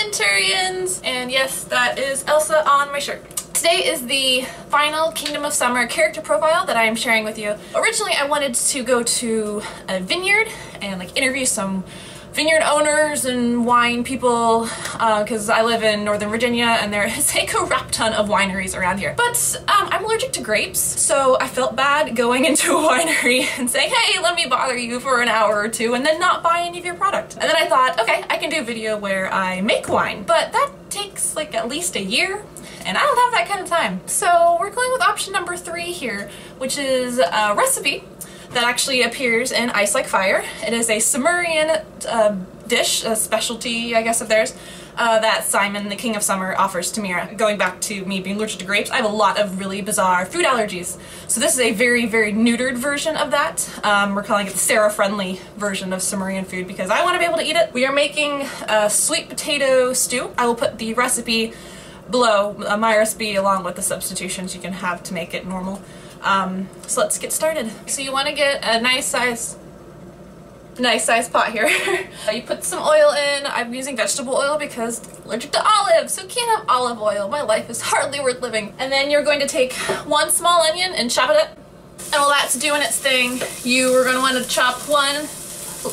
Winturians! And yes, that is Elsa on my shirt. Today is the final Kingdom of Summer character profile that I am sharing with you. Originally I wanted to go to a vineyard and like interview some vineyard owners and wine people because I live in Northern Virginia and there is a crap ton of wineries around here. But I'm allergic to grapes, so I felt bad going into a winery and saying, hey, let me bother you for an hour or two and then not buy any of your product. And then I thought, okay, I can do a video where I make wine, but that takes like at least a year and I don't have that kind of time. So we're going with option number 3 here, which is a recipe that actually appears in Ice Like Fire. It is a Summerian dish, a specialty, I guess, of theirs, that Simon, the King of Summer, offers to Mira. Going back to me being allergic to grapes, I have a lot of really bizarre food allergies. So this is a very, very neutered version of that. We're calling it the Sarah-friendly version of Summerian food because I want to be able to eat it. We are making a sweet potato stew. I will put the recipe below, my recipe along with the substitutions you can have to make it normal. So let's get started. So you want to get a nice size pot here. You put some oil in. I'm using vegetable oil because I'm allergic to olives, so can't have olive oil. My life is hardly worth living. And then you're going to take 1 small onion and chop it up. And while that's doing its thing, you are going to want to chop 1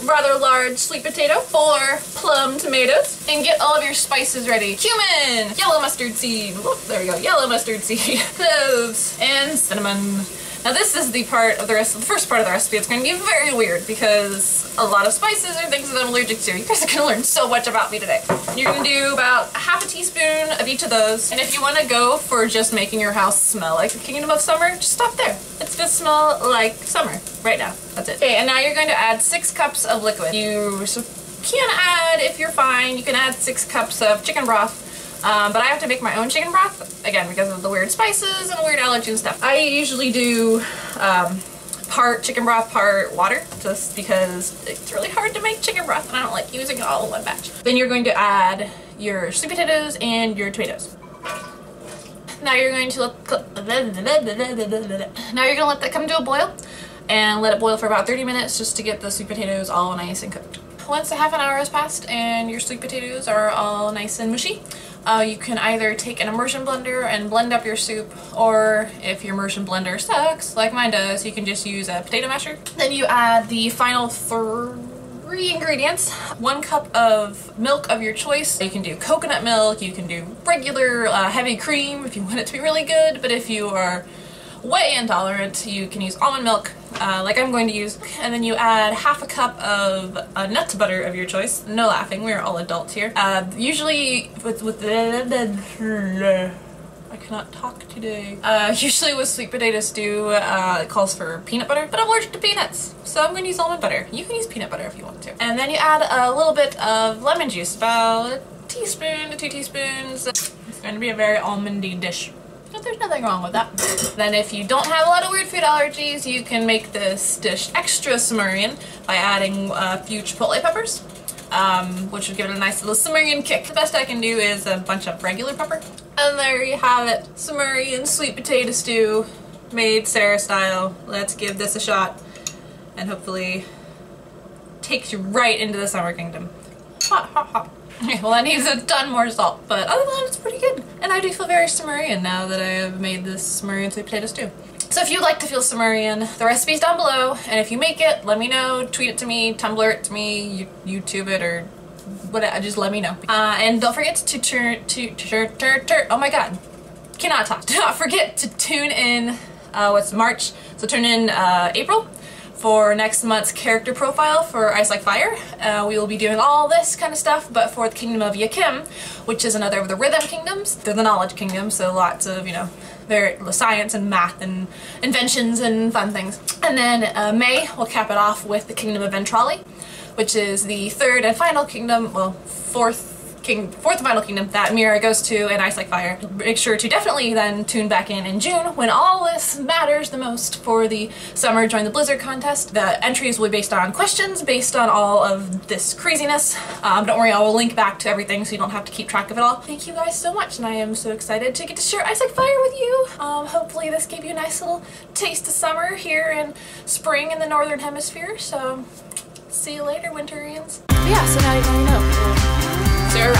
rather large sweet potato, 4 plum tomatoes, and get all of your spices ready. Cumin, yellow mustard seed, whoop, there we go, yellow mustard seed, cloves, and cinnamon. Now this is the part of the first part of the recipe. It's going to be very weird because a lot of spices are things that I'm allergic to. You guys are going to learn so much about me today. You're going to do about ½ teaspoon of each of those. And if you want to go for just making your house smell like the Kingdom of Summer, just stop there. It's going to smell like summer right now. That's it. Okay, and now you're going to add 6 cups of liquid. You can add, if you're fine, you can add 6 cups of chicken broth. But I have to make my own chicken broth, again, because of the weird spices and weird allergies and stuff. I usually do part chicken broth, part water, just because it's really hard to make chicken broth and I don't like using it all in one batch. Then you're going to add your sweet potatoes and your tomatoes. Now you're going to let that come to a boil and let it boil for about 30 minutes just to get the sweet potatoes all nice and cooked. Once a ½ hour has passed and your sweet potatoes are all nice and mushy, you can either take an immersion blender and blend up your soup, or if your immersion blender sucks, like mine does, you can just use a potato masher. Then you add the final 3 ingredients. 1 cup of milk of your choice. You can do coconut milk, you can do regular heavy cream if you want it to be really good, but if you are way intolerant, you can use almond milk, like I'm going to use. And then you add ½ cup of nut butter of your choice. No laughing, we're all adults here. Usually I cannot talk today. Usually with sweet potato stew, it calls for peanut butter, but I'm allergic to peanuts, so I'm going to use almond butter. You can use peanut butter if you want to. And then you add a little bit of lemon juice, about a teaspoon to 2 teaspoons. It's going to be a very almondy dish. But there's nothing wrong with that. Then if you don't have a lot of weird food allergies, you can make this dish extra Summerian by adding a few chipotle peppers, which would give it a nice little Summerian kick. The best I can do is a bunch of regular pepper. And there you have it, Summerian sweet potato stew, made Sarah style. Let's give this a shot and hopefully takes you right into the Summer Kingdom. Hot, hot, hot. Okay, well that needs a ton more salt, but other than that it's pretty good. And I do feel very Summerian now that I have made this Summerian sweet potato stew. So if you'd like to feel Summerian, the recipe's down below, and if you make it, let me know, tweet it to me, Tumblr it to me, YouTube it, or whatever, just let me know. And don't forget to oh my god, cannot talk. Do not forget to tune in, what's March, so tune in April for next month's character profile for Ice Like Fire. We will be doing all this kind of stuff, but for the Kingdom of Yakim, which is another of the rhythm kingdoms. They're the knowledge kingdom, so lots of, you know, science and math and inventions and fun things. And then May, we'll cap it off with the Kingdom of Ventrali, which is the 3rd and final kingdom, well, 4th and final kingdom that Mira goes to in Ice Like Fire. Make sure to definitely then tune back in June when all this matters the most for the Summer Join the Blizzard contest. The entries will be based on questions, based on all of this craziness. Don't worry, I will link back to everything so you don't have to keep track of it all. Thank you guys so much, and I am so excited to get to share Ice Like Fire with you. Hopefully this gave you a nice little taste of summer here in spring in the Northern Hemisphere, so see you later, Winturians. Yeah, so now you know. Sarah.